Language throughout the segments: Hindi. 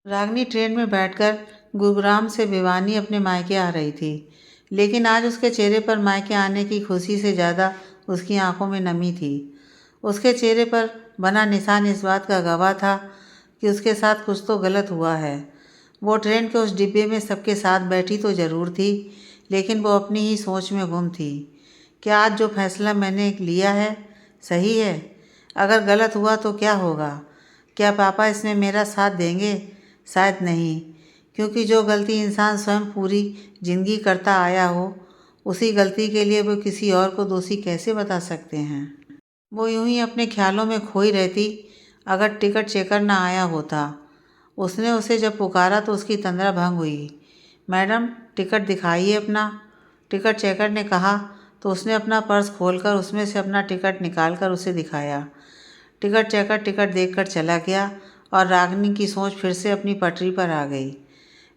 रागनी ट्रेन में बैठकर गुरुग्राम से भिवानी अपने मायके आ रही थी, लेकिन आज उसके चेहरे पर मायके आने की खुशी से ज़्यादा उसकी आंखों में नमी थी। उसके चेहरे पर बना निशान इस बात का गवाह था कि उसके साथ कुछ तो गलत हुआ है। वो ट्रेन के उस डिब्बे में सबके साथ बैठी तो ज़रूर थी, लेकिन वो अपनी ही सोच में गुम थी। क्या आज जो फैसला मैंने लिया है सही है? अगर गलत हुआ तो क्या होगा? क्या पापा इसमें मेरा साथ देंगे? शायद नहीं, क्योंकि जो गलती इंसान स्वयं पूरी जिंदगी करता आया हो, उसी गलती के लिए वो किसी और को दोषी कैसे बता सकते हैं? वो यूं ही अपने ख्यालों में खोई रहती अगर टिकट चेकर ना आया होता। उसने उसे जब पुकारा तो उसकी तंद्रा भंग हुई। मैडम, टिकट दिखाइए अपना। टिकट चेकर ने कहा तो उसने अपना पर्स खोलकर उसमें से अपना टिकट निकालकर उसे दिखाया। टिकट चेकर टिकट देखकर चला गया और रागिनी की सोच फिर से अपनी पटरी पर आ गई।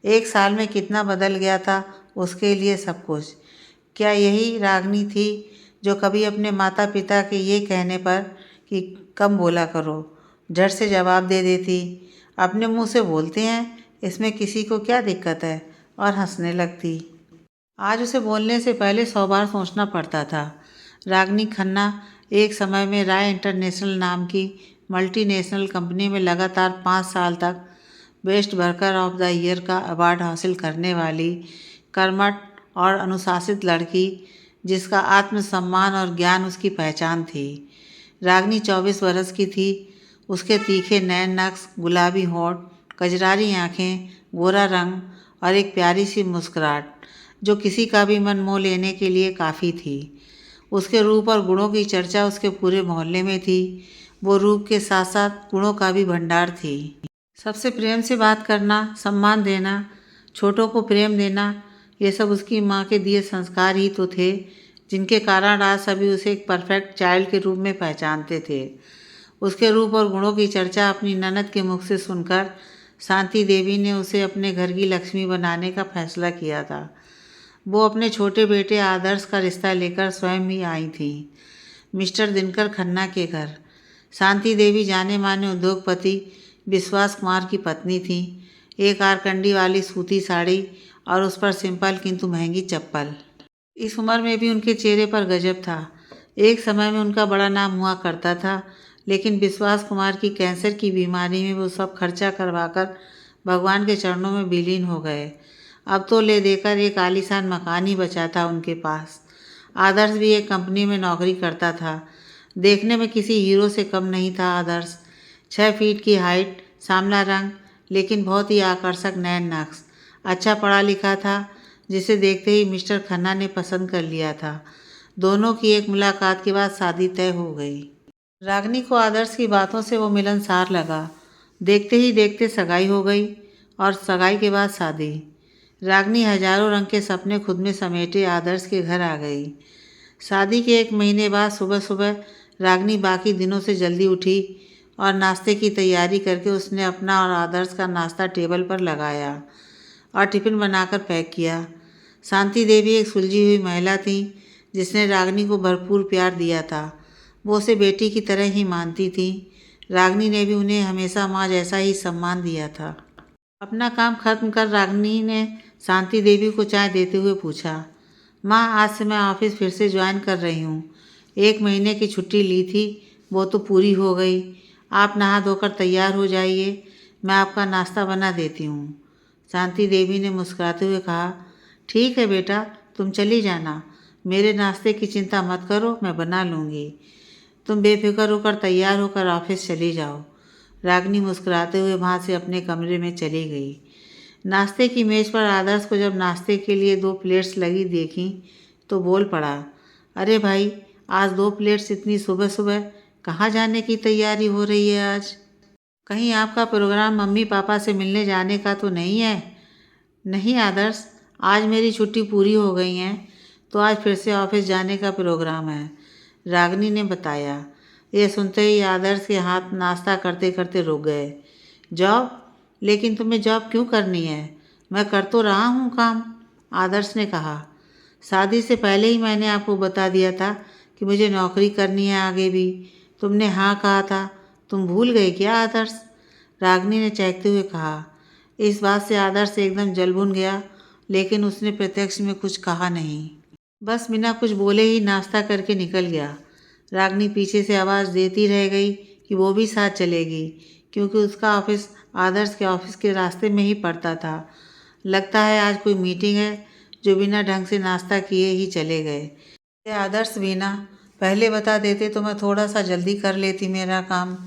1 साल में कितना बदल गया था उसके लिए सब कुछ। क्या यही रागिनी थी जो कभी अपने माता पिता के ये कहने पर कि कम बोला करो, झट से जवाब दे देती, अपने मुंह से बोलते हैं, इसमें किसी को क्या दिक्कत है, और हंसने लगती। आज उसे बोलने से पहले 100 बार सोचना पड़ता था। रागिनी खन्ना एक समय में राय इंटरनेशनल नाम की मल्टीनेशनल कंपनी में लगातार 5 साल तक best worker of the year का अवार्ड हासिल करने वाली कर्मठ और अनुशासित लड़की, जिसका आत्मसम्मान और ज्ञान उसकी पहचान थी। रागिनी 24 बरस की थी। उसके तीखे नैन नक्श, गुलाबी होंठ, कजरारी आंखें, गोरा रंग और एक प्यारी सी मुस्कुराहट जो किसी का भी मन मोह लेने के लिए काफ़ी थी। उसके रूप और गुणों की चर्चा उसके पूरे मोहल्ले में थी। वो रूप के साथ साथ गुणों का भी भंडार थी। सबसे प्रेम से बात करना, सम्मान देना, छोटों को प्रेम देना, ये सब उसकी माँ के दिए संस्कार ही तो थे, जिनके कारण आज सभी उसे एक परफेक्ट चाइल्ड के रूप में पहचानते थे। उसके रूप और गुणों की चर्चा अपनी ननद के मुख से सुनकर शांति देवी ने उसे अपने घर की लक्ष्मी बनाने का फैसला किया था। वो अपने छोटे बेटे आदर्श का रिश्ता लेकर स्वयं ही आई थी, मिस्टर दिनकर खन्ना के घर। शांति देवी जाने माने उद्योगपति विश्वास कुमार की पत्नी थी। एक आरकंडी वाली सूती साड़ी और उस पर सिंपल किंतु महंगी चप्पल। इस उम्र में भी उनके चेहरे पर गजब था। एक समय में उनका बड़ा नाम हुआ करता था, लेकिन विश्वास कुमार की कैंसर की बीमारी में वो सब खर्चा करवाकर भगवान के चरणों में विलीन हो गए। अब तो ले देकर एक आलीशान मकान ही बचा था उनके पास। आदर्श भी एक कंपनी में नौकरी करता था। देखने में किसी हीरो से कम नहीं था आदर्श। 6 फीट की हाइट, सांवला रंग, लेकिन बहुत ही आकर्षक नैन नक्श। अच्छा पढ़ा लिखा था, जिसे देखते ही मिस्टर खन्ना ने पसंद कर लिया था। दोनों की एक मुलाकात के बाद शादी तय हो गई। रागिनी को आदर्श की बातों से वो मिलनसार लगा। देखते ही देखते सगाई हो गई और सगाई के बाद शादी। रागिनी हजारों रंग के सपने खुद में समेटे आदर्श के घर आ गई। शादी के 1 महीने बाद सुबह सुबह रागिनी बाकी दिनों से जल्दी उठी और नाश्ते की तैयारी करके उसने अपना और आदर्श का नाश्ता टेबल पर लगाया और टिफ़िन बनाकर पैक किया। शांति देवी एक सुलझी हुई महिला थी, जिसने रागिनी को भरपूर प्यार दिया था। वो उसे बेटी की तरह ही मानती थी। रागिनी ने भी उन्हें हमेशा माँ जैसा ही सम्मान दिया था। अपना काम खत्म कर रागिनी ने शांति देवी को चाय देते हुए पूछा, माँ, आज से मैं ऑफिस फिर से ज्वाइन कर रही हूँ। 1 महीने की छुट्टी ली थी, वो तो पूरी हो गई। आप नहा धोकर तैयार हो जाइए, मैं आपका नाश्ता बना देती हूँ। शांति देवी ने मुस्कुराते हुए कहा, ठीक है बेटा, तुम चली जाना। मेरे नाश्ते की चिंता मत करो, मैं बना लूँगी। तुम बेफिक्र होकर तैयार होकर ऑफिस चली जाओ। रागिनी मुस्कुराते हुए वहाँ से अपने कमरे में चली गई। नाश्ते की मेज़ पर आदर्श को जब नाश्ते के लिए 2 प्लेट्स लगी देखी तो बोल पड़ा, अरे भाई, आज 2 प्लेट्स इतनी सुबह सुबह कहाँ जाने की तैयारी हो रही है आज? कहीं आपका प्रोग्राम मम्मी पापा से मिलने जाने का तो नहीं है? नहीं आदर्श, आज मेरी छुट्टी पूरी हो गई है, तो आज फिर से ऑफिस जाने का प्रोग्राम है, रागिनी ने बताया। ये सुनते ही आदर्श के हाथ नाश्ता करते करते रुक गए। जॉब? लेकिन तुम्हें जॉब क्यों करनी है? मैं कर तो रहा हूँ काम, आदर्श ने कहा। शादी से पहले ही मैंने आपको बता दिया था कि मुझे नौकरी करनी है आगे भी। तुमने हाँ कहा था, तुम भूल गए क्या आदर्श? रागिनी ने चहकते हुए कहा। इस बात से आदर्श एकदम जल भुन गया, लेकिन उसने प्रत्यक्ष में कुछ कहा नहीं। बस बिना कुछ बोले ही नाश्ता करके निकल गया। रागनी पीछे से आवाज़ देती रह गई कि वो भी साथ चलेगी, क्योंकि उसका ऑफिस आदर्श के ऑफिस के रास्ते में ही पड़ता था। लगता है आज कोई मीटिंग है, जो बिना ढंग से नाश्ता किए ही चले गए। आदर्श बीना, पहले बता देते तो मैं थोड़ा सा जल्दी कर लेती मेरा काम।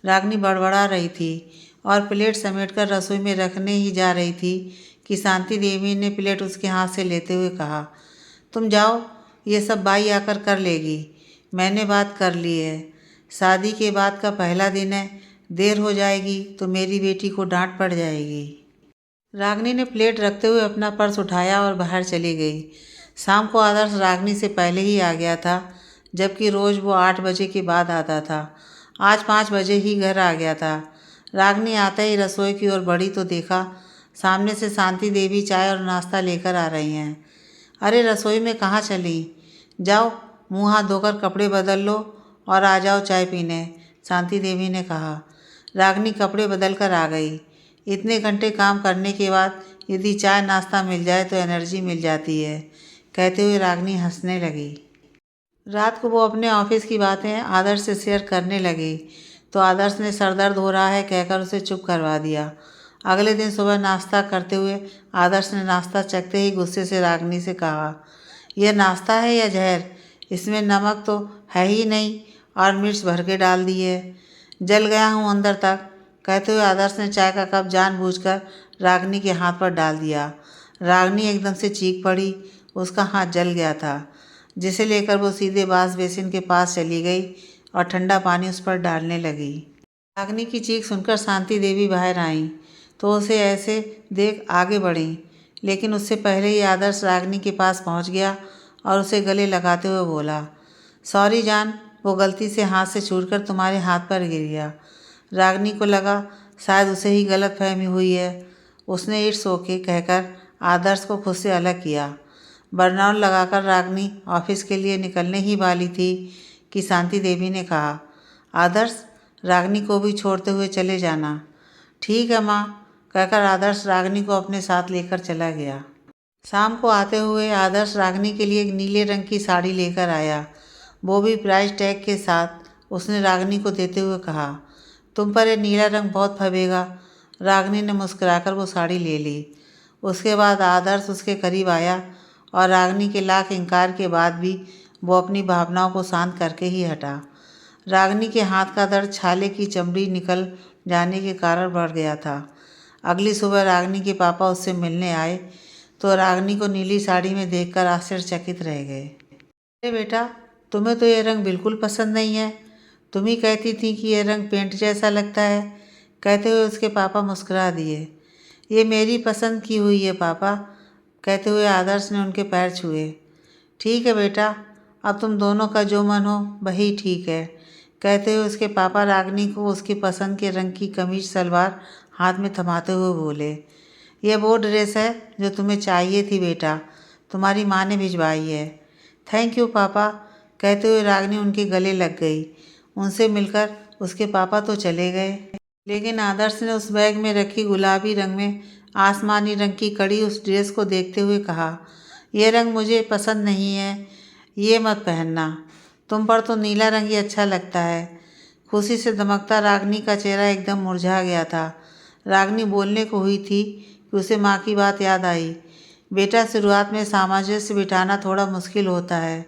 रागनी बड़बड़ा रही थी और प्लेट समेटकर रसोई में रखने ही जा रही थी कि शांति देवी ने प्लेट उसके हाथ से लेते हुए कहा, तुम जाओ, ये सब बाई आकर कर लेगी। मैंने बात कर ली है। शादी के बाद का पहला दिन है, देर हो जाएगी तो मेरी बेटी को डांट पड़ जाएगी। रागनी ने प्लेट रखते हुए अपना पर्स उठाया और बाहर चली गई। शाम को आदर्श रागनी से पहले ही आ गया था, जबकि रोज़ वो 8 बजे के बाद आता था। आज 5 बजे ही घर आ गया था। रागनी आते ही रसोई की ओर बढ़ी तो देखा सामने से शांति देवी चाय और नाश्ता लेकर आ रही हैं। अरे रसोई में कहाँ चली? जाओ, मुँह हाथ धोकर कपड़े बदल लो और आ जाओ चाय पीने, शांति देवी ने कहा। रागनी कपड़े बदल कर आ गई। इतने घंटे काम करने के बाद यदि चाय नाश्ता मिल जाए तो एनर्जी मिल जाती है, कहते हुए रागनी हंसने लगी। रात को वो अपने ऑफिस की बातें आदर्श से शेयर करने लगी तो आदर्श ने सर दर्द हो रहा है कहकर उसे चुप करवा दिया। अगले दिन सुबह नाश्ता करते हुए आदर्श ने नाश्ता चखते ही गुस्से से रागनी से कहा, यह नाश्ता है या जहर? इसमें नमक तो है ही नहीं और मिर्च भर के डाल दी है। जल गया हूँ अंदर तक, कहते हुए आदर्श ने चाय का कप जानबूझकर रागनी के हाथ पर डाल दिया। रागनी एकदम से चीख पड़ी। उसका हाथ जल गया था, जिसे लेकर वो सीधे बास बेसिन के पास चली गई और ठंडा पानी उस पर डालने लगी। रागनी की चीख सुनकर शांति देवी बाहर आईं तो उसे ऐसे देख आगे बढ़ी, लेकिन उससे पहले ही आदर्श रागनी के पास पहुंच गया और उसे गले लगाते हुए बोला, सॉरी जान, वो गलती से हाथ से छूटकर तुम्हारे हाथ पर गिर गया। रागनी को लगा शायद उसे ही गलतफहमी हुई है। उसने इट्स ओके कहकर आदर्श को खुद से अलग किया। बर्नआउट लगाकर रागनी ऑफिस के लिए निकलने ही वाली थी कि शांति देवी ने कहा, आदर्श, रागनी को भी छोड़ते हुए चले जाना। ठीक है माँ, कहकर आदर्श रागनी को अपने साथ लेकर चला गया। शाम को आते हुए आदर्श रागनी के लिए एक नीले रंग की साड़ी लेकर आया, वो भी प्राइस टैग के साथ। उसने रागनी को देते हुए कहा, तुम पर यह नीला रंग बहुत फबेगा। रागनी ने मुस्कुराकर वो साड़ी ले ली। उसके बाद आदर्श उसके करीब आया और रागनी के लाख इनकार के बाद भी वो अपनी भावनाओं को शांत करके ही हटा। रागनी के हाथ का दर्द छाले की चमड़ी निकल जाने के कारण बढ़ गया था। अगली सुबह रागनी के पापा उससे मिलने आए तो रागनी को नीली साड़ी में देखकर आश्चर्यचकित रह गए। अरे बेटा, तुम्हें तो ये रंग बिल्कुल पसंद नहीं है। तुम ही कहती थी कि यह रंग पेंट जैसा लगता है, कहते हुए उसके पापा मुस्कुरा दिए। ये मेरी पसंद की हुई है पापा, कहते हुए आदर्श ने उनके पैर छुए। ठीक है बेटा, अब तुम दोनों का जो मन हो वही ठीक है, कहते हुए उसके पापा रागनी को उसकी पसंद के रंग की कमीज सलवार हाथ में थमाते हुए बोले, यह वो ड्रेस है जो तुम्हें चाहिए थी बेटा, तुम्हारी माँ ने भिजवाई है। थैंक यू पापा, कहते हुए रागनी उनके गले लग गई। उनसे मिलकर उसके पापा तो चले गए, लेकिन आदर्श ने उस बैग में रखी गुलाबी रंग में आसमानी रंग की कड़ी उस ड्रेस को देखते हुए कहा, यह रंग मुझे पसंद नहीं है, ये मत पहनना, तुम पर तो नीला रंग ही अच्छा लगता है। खुशी से दमकता रागनी का चेहरा एकदम मुरझा गया था। रागनी बोलने को हुई थी कि उसे माँ की बात याद आई। बेटा, शुरुआत में सामंजस्य बिठाना थोड़ा मुश्किल होता है,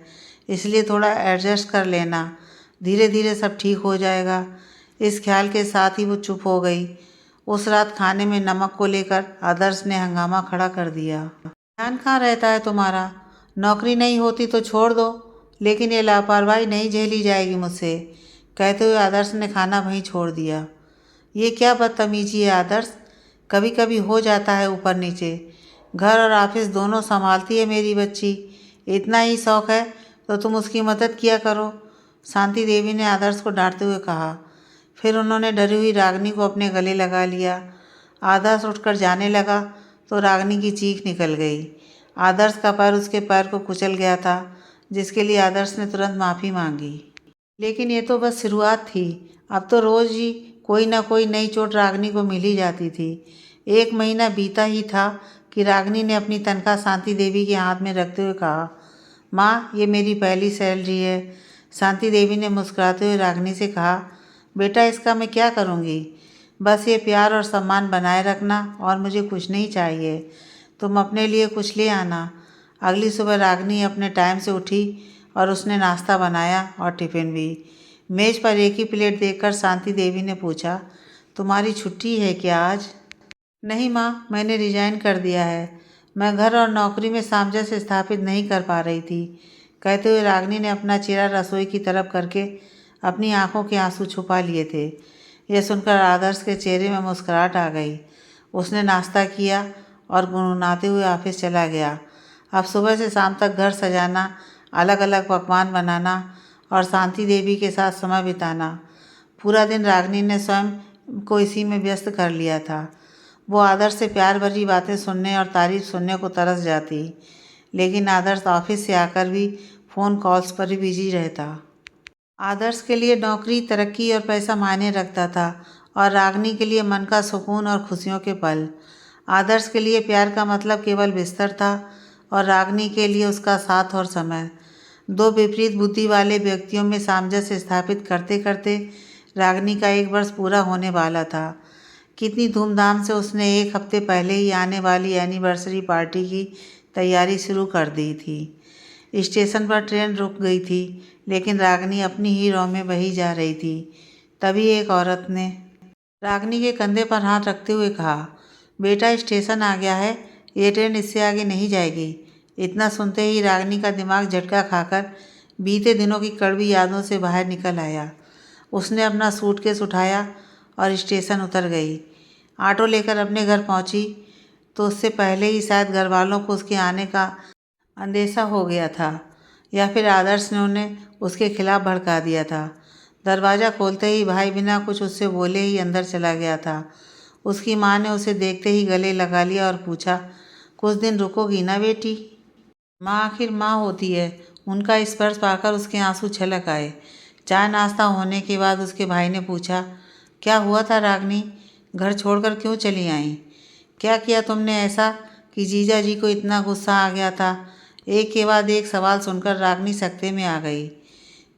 इसलिए थोड़ा एडजस्ट कर लेना, धीरे धीरे सब ठीक हो जाएगा। इस ख्याल के साथ ही वो चुप हो गई। उस रात खाने में नमक को लेकर आदर्श ने हंगामा खड़ा कर दिया। ध्यान कहाँ रहता है तुम्हारा? नौकरी नहीं होती तो छोड़ दो, लेकिन ये लापरवाही नहीं झेली जाएगी मुझसे, कहते हुए आदर्श ने खाना वहीं छोड़ दिया। ये क्या बदतमीजी है आदर्श, कभी कभी हो जाता है ऊपर नीचे, घर और ऑफिस दोनों संभालती है मेरी बच्ची, इतना ही शौक़ है तो तुम उसकी मदद किया करो, शांति देवी ने आदर्श को डांटते हुए कहा। फिर उन्होंने डरी हुई रागनी को अपने गले लगा लिया। आदर्श उठकर जाने लगा तो रागनी की चीख निकल गई। आदर्श का पैर उसके पैर को कुचल गया था, जिसके लिए आदर्श ने तुरंत माफ़ी मांगी। लेकिन ये तो बस शुरुआत थी, अब तो रोज़ ही कोई ना कोई नई चोट रागनी को मिल ही जाती थी। 1 महीना बीता ही था कि रागिनी ने अपनी तनख्वाह शांति देवी के हाथ में रखते हुए कहा, माँ, ये मेरी पहली सैलरी है। शांति देवी ने मुस्कुराते हुए रागिनी से कहा, बेटा, इसका मैं क्या करूँगी? बस ये प्यार और सम्मान बनाए रखना, और मुझे कुछ नहीं चाहिए। तुम अपने लिए कुछ ले आना। अगली सुबह रागिनी अपने टाइम से उठी और उसने नाश्ता बनाया और टिफ़िन भी। मेज़ पर एक ही प्लेट देखकर शांति देवी ने पूछा, तुम्हारी छुट्टी है क्या आज? नहीं माँ, मैंने रिजाइन कर दिया है। मैं घर और नौकरी में सामंजस्य स्थापित नहीं कर पा रही थी। कहते हुए रागिनी ने अपना चेहरा रसोई की तरफ करके अपनी आंखों के आंसू छुपा लिए थे। यह सुनकर आदर्श के चेहरे में मुस्कुराहट आ गई। उसने नाश्ता किया और गुनगुनाते हुए ऑफिस चला गया। अब सुबह से शाम तक घर सजाना, अलग अलग पकवान बनाना और शांति देवी के साथ समय बिताना, पूरा दिन रागिनी ने स्वयं को इसी में व्यस्त कर लिया था। वो आदर्श से प्यार भरी बातें सुनने और तारीफ सुनने को तरस जाती, लेकिन आदर्श ऑफिस से आकर भी फ़ोन कॉल्स पर ही बिजी रहता। आदर्श के लिए नौकरी, तरक्की और पैसा मायने रखता था, और रागिनी के लिए मन का सुकून और खुशियों के पल। आदर्श के लिए प्यार का मतलब केवल बिस्तर था, और रागिनी के लिए उसका साथ और समय। दो विपरीत बुद्धि वाले व्यक्तियों में सामंजस्य स्थापित करते करते रागिनी का 1 वर्ष पूरा होने वाला था। कितनी धूमधाम से उसने 1 हफ्ते पहले ही आने वाली एनिवर्सरी पार्टी की तैयारी शुरू कर दी थी। स्टेशन पर ट्रेन रुक गई थी, लेकिन रागिनी अपनी ही रौ में बही जा रही थी। तभी एक औरत ने रागिनी के कंधे पर हाथ रखते हुए कहा, बेटा, स्टेशन आ गया है, ये ट्रेन इससे आगे नहीं जाएगी। इतना सुनते ही रागिनी का दिमाग झटका खाकर बीते दिनों की कड़वी यादों से बाहर निकल आया। उसने अपना सूटकेस उठाया और स्टेशन उतर गई। ऑटो लेकर अपने घर पहुंची तो उससे पहले ही शायद घर वालों को उसके आने का अंदेशा हो गया था, या फिर आदर्श ने उन्हें उसके खिलाफ भड़का दिया था। दरवाज़ा खोलते ही भाई बिना कुछ उससे बोले ही अंदर चला गया था। उसकी माँ ने उसे देखते ही गले लगा लिया और पूछा, कुछ दिन रुकोगी ना बेटी? माँ आखिर माँ होती है। उनका स्पर्श पाकर उसके आंसू छलक आए। चाय नाश्ता होने के बाद उसके भाई ने पूछा, क्या हुआ था रागिनी? घर छोड़कर क्यों चली आई? क्या किया तुमने ऐसा कि जीजा जी को इतना गुस्सा आ गया था? एक के बाद एक सवाल सुनकर रागिनी सकते में आ गई।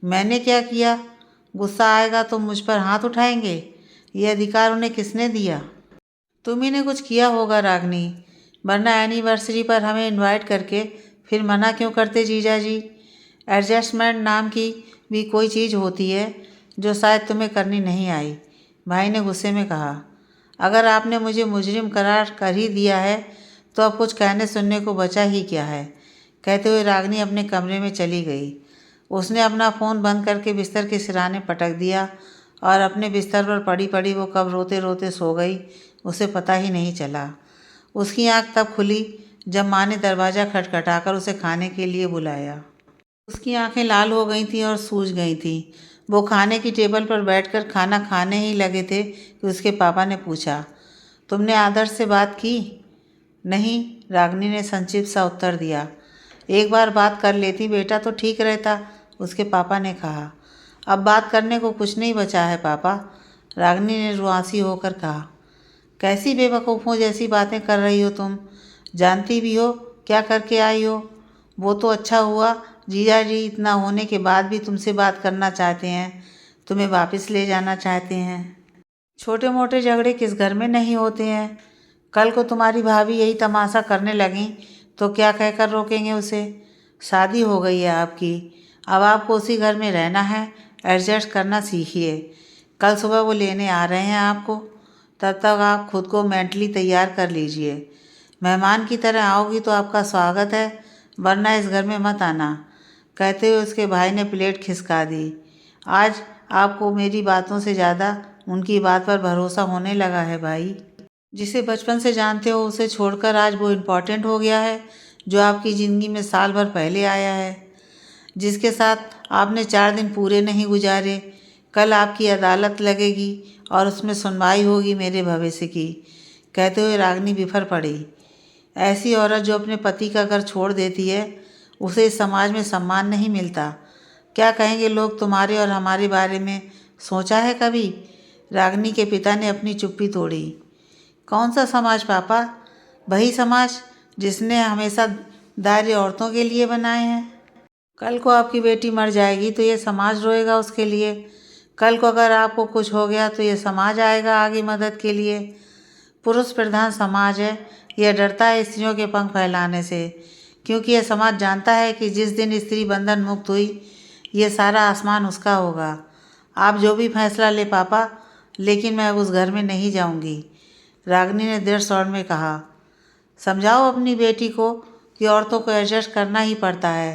मैंने क्या किया? गुस्सा आएगा तो मुझ पर हाथ उठाएंगे? ये अधिकार उन्हें किसने दिया? तुम ही ने कुछ किया होगा रागिनी, वरना एनिवर्सरी पर हमें इनवाइट करके फिर मना क्यों करते जीजा जी? एडजस्टमेंट नाम की भी कोई चीज़ होती है जो शायद तुम्हें करनी नहीं आई, भाई ने गुस्से में कहा। अगर आपने मुझे मुजरिम करार कर ही दिया है तो अब कुछ कहने सुनने को बचा ही क्या है? कहते हुए रागिनी अपने कमरे में चली गई। उसने अपना फ़ोन बंद करके बिस्तर के सिराने पटक दिया, और अपने बिस्तर पर पड़ी पड़ी वो कब रोते रोते सो गई उसे पता ही नहीं चला। उसकी आंख तब खुली जब माँ ने दरवाज़ा खटखटाकर उसे खाने के लिए बुलाया। उसकी आंखें लाल हो गई थीं और सूज गई थीं। वो खाने की टेबल पर बैठकर खाना खाने ही लगे थे कि उसके पापा ने पूछा, तुमने आदर्श से बात की? नहीं, रागिनी ने संक्षिप्त सा उत्तर दिया। एक बार बात कर लेती बेटा तो ठीक रहता, उसके पापा ने कहा। अब बात करने को कुछ नहीं बचा है पापा, रागिनी ने रुआंसी होकर कहा। कैसी बेवकूफ़ों जैसी बातें कर रही हो तुम? जानती भी हो क्या करके आई हो? वो तो अच्छा हुआ जीजा जी इतना होने के बाद भी तुमसे बात करना चाहते हैं, तुम्हें वापस ले जाना चाहते हैं। छोटे मोटे झगड़े किस घर में नहीं होते हैं? कल को तुम्हारी भाभी यही तमाशा करने लगीं तो क्या कहकर रोकेंगे उसे? शादी हो गई है आपकी, अब आपको उसी घर में रहना है, एडजस्ट करना सीखिए। कल सुबह वो लेने आ रहे हैं आपको, तब तक आप खुद को मेंटली तैयार कर लीजिए। मेहमान की तरह आओगी तो आपका स्वागत है, वरना इस घर में मत आना। कहते हुए उसके भाई ने प्लेट खिसका दी। आज आपको मेरी बातों से ज़्यादा उनकी बात पर भरोसा होने लगा है भाई। जिसे बचपन से जानते हो उसे छोड़कर आज वो इम्पॉर्टेंट हो गया है जो आपकी ज़िंदगी में साल भर पहले आया है, जिसके साथ आपने 4 दिन पूरे नहीं गुजारे। कल आपकी अदालत लगेगी और उसमें सुनवाई होगी मेरे भविष्य की। कहते हुए रागिनी बिफर पड़ी। ऐसी औरत जो अपने पति का घर छोड़ देती है उसे इस समाज में सम्मान नहीं मिलता। क्या कहेंगे लोग तुम्हारे और हमारे बारे में, सोचा है कभी? रागिनी के पिता ने अपनी चुप्पी तोड़ी। कौन सा समाज पापा? वही समाज जिसने हमेशा दायरे औरतों के लिए बनाए हैं। कल को आपकी बेटी मर जाएगी तो ये समाज रोएगा उसके लिए। कल को अगर आपको कुछ हो गया तो ये समाज आएगा आगे मदद के लिए। पुरुष प्रधान समाज है, यह डरता है स्त्रियों के पंख फैलाने से, क्योंकि यह समाज जानता है कि जिस दिन स्त्री बंधन मुक्त हुई ये सारा आसमान उसका होगा। आप जो भी फैसला ले पापा, लेकिन मैं अब उस घर में नहीं जाऊंगी, रागिनी ने दृढ़ स्वर में कहा। समझाओ अपनी बेटी को कि औरतों को एडजस्ट करना ही पड़ता है।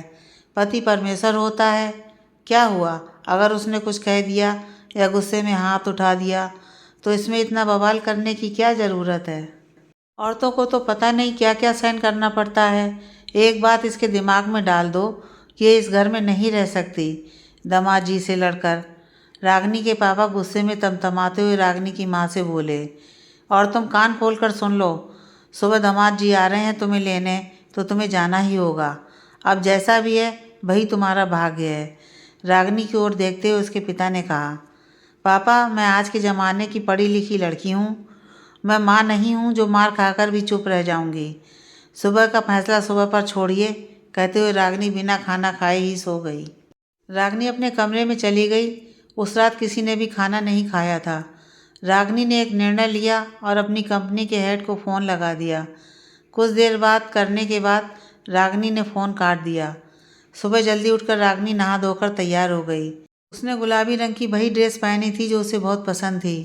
पति परमेश्वर होता है। क्या हुआ अगर उसने कुछ कह दिया या गुस्से में हाथ उठा दिया, तो इसमें इतना बवाल करने की क्या ज़रूरत है? औरतों को तो पता नहीं क्या क्या सहन करना पड़ता है। एक बात इसके दिमाग में डाल दो कि ये इस घर में नहीं रह सकती। दामाद जी से लड़कर रागिनी के पापा गुस्से में तमतमाते हुए रागिनी की माँ से बोले, और तुम कान खोल कर सुन लो, सुबह दामाद जी आ रहे हैं तुम्हें लेने, तो तुम्हें जाना ही होगा। अब जैसा भी है वही तुम्हारा भाग्य है। रागिनी की ओर देखते हुए उसके पिता ने कहा, पापा मैं आज के ज़माने की पढ़ी लिखी लड़की हूँ। मैं माँ नहीं हूँ जो मार खाकर भी चुप रह जाऊँगी। सुबह का फैसला सुबह पर छोड़िए, कहते हुए रागिनी बिना खाना खाए ही सो गई। रागिनी अपने कमरे में चली गई। उस रात किसी ने भी खाना नहीं खाया था। रागिनी ने एक निर्णय लिया और अपनी कंपनी के हेड को फ़ोन लगा दिया। कुछ देर बात करने के बाद रागिनी ने फ़ोन काट दिया। सुबह जल्दी उठकर रागिनी नहा धोकर तैयार हो गई। उसने गुलाबी रंग की वही ड्रेस पहनी थी जो उसे बहुत पसंद थी।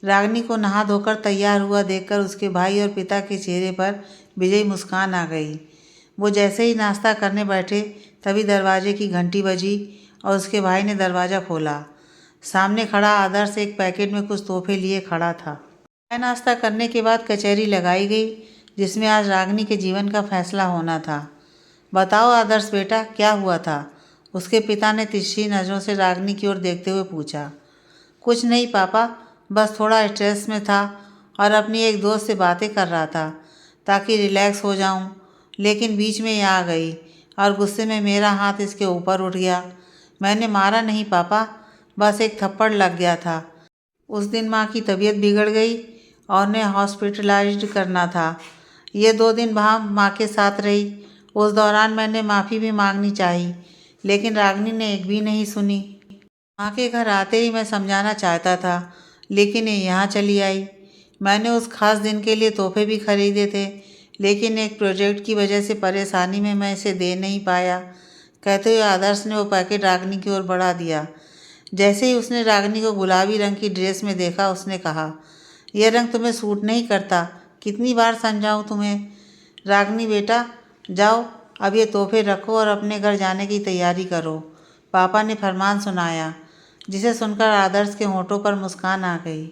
रागिनी को नहा धोकर तैयार हुआ देखकर उसके भाई और पिता के चेहरे पर विजयी मुस्कान आ गई। वो जैसे ही नाश्ता करने बैठे तभी दरवाजे की घंटी बजी और उसके भाई ने दरवाज़ा खोला। सामने खड़ा आदर्श एक पैकेट में कुछ तोहफे लिए खड़ा था। चाय नाश्ता करने के बाद कचहरी लगाई गई, जिसमें आज रागिनी के जीवन का फैसला होना था। बताओ आदर्श बेटा, क्या हुआ था? उसके पिता ने तिरछी नज़रों से रागिनी की ओर देखते हुए पूछा। कुछ नहीं पापा, बस थोड़ा स्ट्रेस में था और अपनी एक दोस्त से बातें कर रहा था ताकि रिलैक्स हो जाऊं, लेकिन बीच में ये आ गई और गुस्से में मेरा हाथ इसके ऊपर उठ गया। मैंने मारा नहीं पापा, बस एक थप्पड़ लग गया था। उस दिन माँ की तबीयत बिगड़ गई और उन्हें हॉस्पिटलाइज्ड करना था। ये 2 दिन वहाँ माँ के साथ रही। उस दौरान मैंने माफ़ी भी मांगनी चाहिए, लेकिन रागिनी ने एक भी नहीं सुनी। माँ के घर आते ही मैं समझाना चाहता था, लेकिन ये यहाँ चली आई। मैंने उस खास दिन के लिए तोहफे भी खरीदे थे, लेकिन एक प्रोजेक्ट की वजह से परेशानी में मैं इसे दे नहीं पाया, कहते हुए आदर्श ने वो पैकेट रागिनी की ओर बढ़ा दिया। जैसे ही उसने रागिनी को गुलाबी रंग की ड्रेस में देखा, उसने कहा, यह रंग तुम्हें सूट नहीं करता। कितनी बार समझाऊं तुम्हें? रागिनी बेटा जाओ, अब ये तोहफे रखो और अपने घर जाने की तैयारी करो, पापा ने फरमान सुनाया, जिसे सुनकर आदर्श के होठों पर मुस्कान आ गई।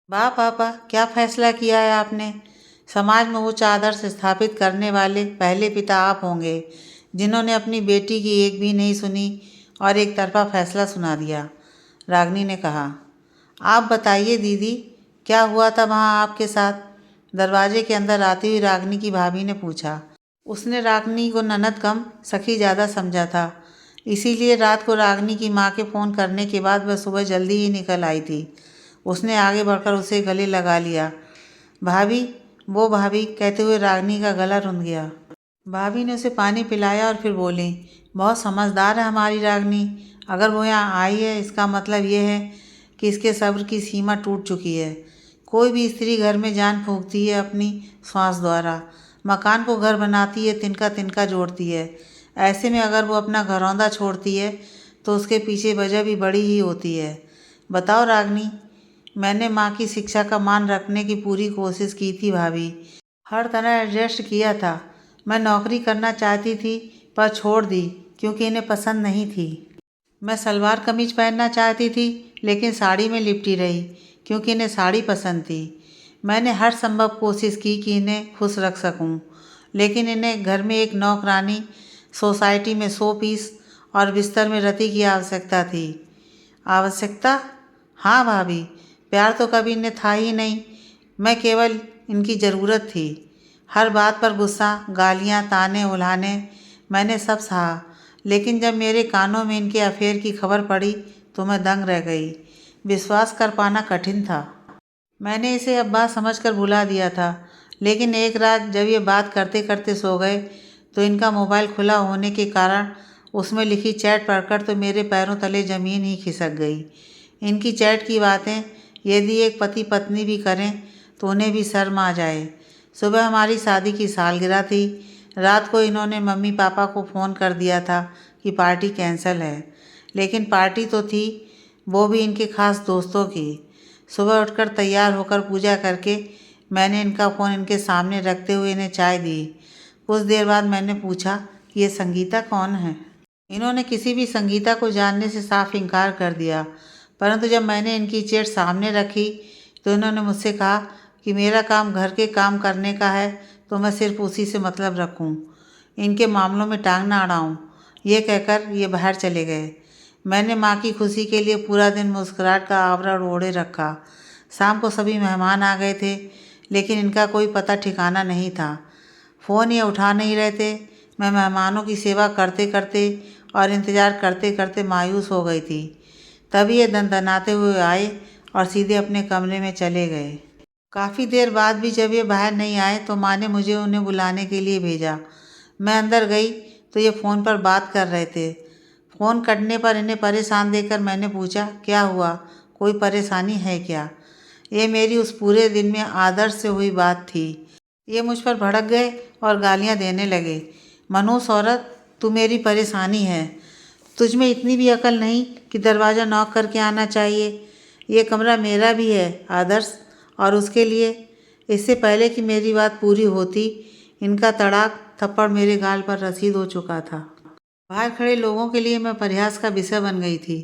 वाह पापा, क्या फैसला किया है आपने। समाज में उच्च आदर्श स्थापित करने वाले पहले पिता आप होंगे, जिन्होंने अपनी बेटी की एक भी नहीं सुनी और एक तरफा फैसला सुना दिया, रागिनी ने कहा। आप बताइए दीदी, क्या हुआ था वहाँ आपके साथ? दरवाजे के अंदर आती हुई रागिनी की भाभी ने पूछा। उसने रागिनी को ननद कम सखी ज़्यादा समझा था, इसीलिए रात को रागिनी की माँ के फ़ोन करने के बाद वह सुबह जल्दी ही निकल आई थी। उसने आगे बढ़कर उसे गले लगा लिया। भाभी, वो भाभी, कहते हुए रागिनी का गला रुंध गया। भाभी ने उसे पानी पिलाया और फिर बोली, बहुत समझदार है हमारी रागिनी। अगर वो यहाँ आई है इसका मतलब ये है कि इसके सब्र की सीमा टूट चुकी है। कोई भी स्त्री घर में जान फूंकती है अपनी श्वास द्वारा, मकान को घर बनाती है, तिनका तिनका जोड़ती है। ऐसे में अगर वो अपना घरौंदा छोड़ती है तो उसके पीछे वजह भी बड़ी ही होती है। बताओ रागिनी, मैंने माँ की शिक्षा का मान रखने की पूरी कोशिश की थी भाभी, हर तरह एडजस्ट किया था। मैं नौकरी करना चाहती थी पर छोड़ दी क्योंकि इन्हें पसंद नहीं थी। मैं सलवार कमीज पहनना चाहती थी लेकिन साड़ी में लिपटी रही क्योंकि इन्हें साड़ी पसंद थी। मैंने हर संभव कोशिश की कि इन्हें खुश रख सकूं, लेकिन इन्हें घर में एक नौकरानी, सोसाइटी में 100 पीस और बिस्तर में रति की आवश्यकता थी। आवश्यकता? हाँ भाभी, प्यार तो कभी इन्हें था ही नहीं। मैं केवल इनकी ज़रूरत थी। हर बात पर गुस्सा, गालियाँ, ताने, उल्हाने, मैंने सब सहा, लेकिन जब मेरे कानों में इनके अफेयर की खबर पड़ी तो मैं दंग रह गई। विश्वास कर पाना कठिन था। मैंने इसे अब्बा समझकर भुला दिया था, लेकिन एक रात जब ये बात करते करते सो गए तो इनका मोबाइल खुला होने के कारण उसमें लिखी चैट पढ़कर तो मेरे पैरों तले ज़मीन ही खिसक गई। इनकी चैट की बातें यदि एक पति पत्नी भी करें तो उन्हें भी शर्म आ जाए। सुबह हमारी शादी की सालगिरह थी। रात को इन्होंने मम्मी पापा को फ़ोन कर दिया था कि पार्टी कैंसिल है, लेकिन पार्टी तो थी, वो भी इनके खास दोस्तों की। सुबह उठकर तैयार होकर पूजा करके मैंने इनका फ़ोन इनके सामने रखते हुए इन्हें चाय दी। कुछ देर बाद मैंने पूछा कि ये संगीता कौन है। इन्होंने किसी भी संगीता को जानने से साफ इनकार कर दिया, परंतु जब मैंने इनकी चेट सामने रखी तो इन्होंने मुझसे कहा कि मेरा काम घर के काम करने का है तो मैं सिर्फ उसी से मतलब रखूं, इनके मामलों में टांग ना अड़ाऊं। ये कहकर ये बाहर चले गए। मैंने माँ की खुशी के लिए पूरा दिन मुस्कुराहट का आवरण ओढ़े रखा। शाम को सभी मेहमान आ गए थे, लेकिन इनका कोई पता ठिकाना नहीं था। फ़ोन ये उठा नहीं रहे थे। मैं मेहमानों की सेवा करते करते और इंतज़ार करते करते मायूस हो गई थी। तभी ये दनदनाते हुए आए और सीधे अपने कमरे में चले गए। काफ़ी देर बाद भी जब ये बाहर नहीं आए तो माँ ने मुझे उन्हें बुलाने के लिए भेजा। मैं अंदर गई तो ये फ़ोन पर बात कर रहे थे। फ़ोन कटने पर इन्हें परेशान देखकर मैंने पूछा, क्या हुआ, कोई परेशानी है क्या? ये मेरी उस पूरे दिन में आदर्श से हुई बात थी। ये मुझ पर भड़क गए और गालियाँ देने लगे। मनहूस औरत, तू मेरी परेशानी है। तुझ में इतनी भी अकल नहीं कि दरवाज़ा नॉक करके आना चाहिए। ये कमरा मेरा भी है आदर्श, और उसके लिए इससे पहले कि मेरी बात पूरी होती इनका तड़ाक थप्पड़ मेरे गाल पर रसीद हो चुका था। बाहर खड़े लोगों के लिए मैं परिहास का विषय बन गई थी।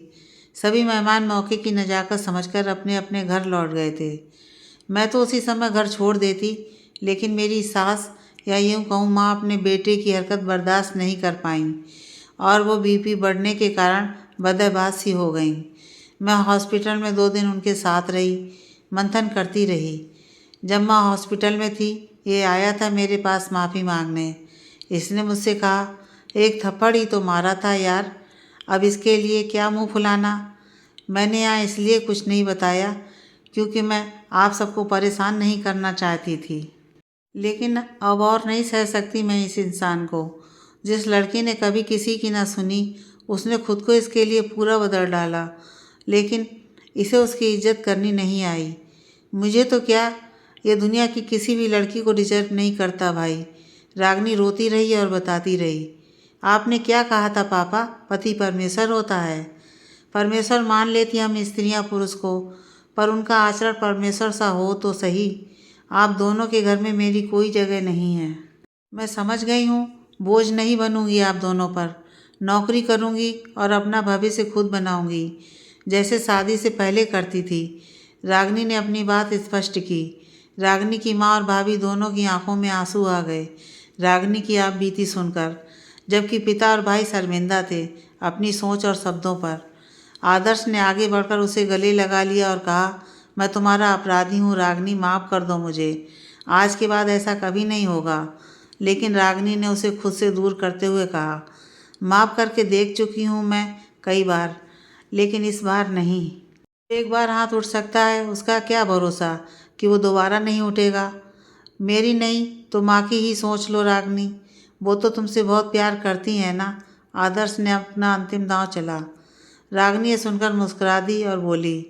सभी मेहमान मौके की नजाकत समझकर अपने अपने घर लौट गए थे। मैं तो उसी समय घर छोड़ देती, लेकिन मेरी सास या यूँ कहूँ माँ अपने बेटे की हरकत बर्दाश्त नहीं कर पाईं और वो बीपी बढ़ने के कारण बदहवास सी हो गईं। मैं हॉस्पिटल में 2 दिन उनके साथ रही, मंथन करती रही। जब माँ हॉस्पिटल में थी ये आया था मेरे पास माफ़ी मांगने। इसने मुझसे कहा, एक थप्पड़ ही तो मारा था यार, अब इसके लिए क्या मुंह फुलाना। मैंने यहाँ इसलिए कुछ नहीं बताया क्योंकि मैं आप सबको परेशान नहीं करना चाहती थी, लेकिन अब और नहीं सह सकती मैं इस इंसान को। जिस लड़की ने कभी किसी की ना सुनी उसने खुद को इसके लिए पूरा बदल डाला, लेकिन इसे उसकी इज्जत करनी नहीं आई। मुझे तो क्या, ये दुनिया की किसी भी लड़की को डिजर्व नहीं करता भाई। रागनी रोती रही और बताती रही, आपने क्या कहा था पापा, पति परमेश्वर होता है। परमेश्वर मान लेती हम स्त्रियां पुरुष को, पर उनका आचरण परमेश्वर सा हो तो सही। आप दोनों के घर में मेरी कोई जगह नहीं है। मैं समझ गई हूँ, बोझ नहीं बनूंगी आप दोनों पर। नौकरी करूँगी और अपना भविष्य खुद बनाऊँगी, जैसे शादी से पहले करती थी। रागनी ने अपनी बात स्पष्ट की। रागनी की माँ और भाभी दोनों की आंखों में आंसू आ गए रागनी की आप बीती सुनकर, जबकि पिता और भाई शर्मिंदा थे अपनी सोच और शब्दों पर। आदर्श ने आगे बढ़कर उसे गले लगा लिया और कहा, मैं तुम्हारा अपराधी हूँ रागनी, माफ़ कर दो मुझे। आज के बाद ऐसा कभी नहीं होगा। लेकिन रागनी ने उसे खुद से दूर करते हुए कहा, माफ़ करके देख चुकी हूँ मैं कई बार, लेकिन इस बार नहीं। एक बार हाथ उठ सकता है, उसका क्या भरोसा कि वो दोबारा नहीं उठेगा। मेरी नहीं तो माँ की ही सोच लो रागनी, वो तो तुमसे बहुत प्यार करती हैं ना। आदर्श ने अपना अंतिम दांव चला। रागनी ये सुनकर मुस्कुरा दी और बोली,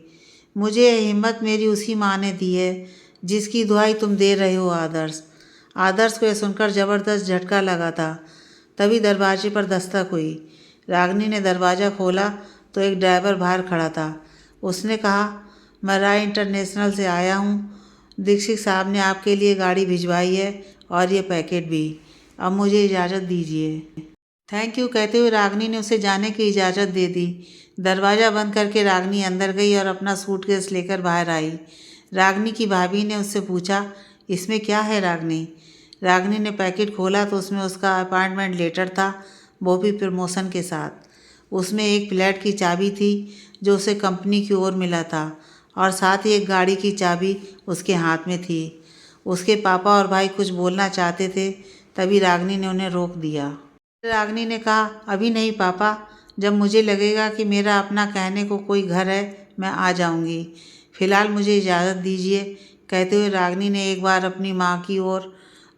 मुझे ये हिम्मत मेरी उसी माँ ने दी है जिसकी दुहाई तुम दे रहे हो आदर्श। आदर्श को यह सुनकर ज़बरदस्त झटका लगा था। तभी दरवाजे पर दस्तक हुई। रागनी ने दरवाज़ा खोला तो एक ड्राइवर बाहर खड़ा था। उसने कहा, मैं राय इंटरनेशनल से आया हूँ। दीक्षित साहब ने आपके लिए गाड़ी भिजवाई है और ये पैकेट भी। अब मुझे इजाज़त दीजिए। थैंक यू कहते हुए रागनी ने उसे जाने की इजाज़त दे दी। दरवाज़ा बंद करके रागनी अंदर गई और अपना सूटकेस लेकर बाहर आई। रागनी की भाभी ने उससे पूछा, इसमें क्या है रागनी? रागनी ने पैकेट खोला तो उसमें उसका अपॉइंटमेंट लेटर था, वो भी प्रमोशन के साथ। उसमें एक फ्लैट की चाबी थी जो उसे कंपनी की ओर मिला था, और साथ ही एक गाड़ी की चाबी उसके हाथ में थी। उसके पापा और भाई कुछ बोलना चाहते थे, तभी रागनी ने उन्हें रोक दिया। रागनी ने कहा, अभी नहीं पापा, जब मुझे लगेगा कि मेरा अपना कहने को कोई घर है मैं आ जाऊंगी। फिलहाल मुझे इजाज़त दीजिए, कहते हुए रागिनी ने एक बार अपनी माँ की ओर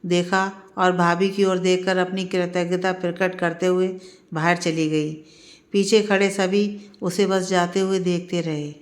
देखा और भाभी की ओर देखकर अपनी कृतज्ञता प्रकट करते हुए बाहर चली गई। पीछे खड़े सभी उसे बस जाते हुए देखते रहे।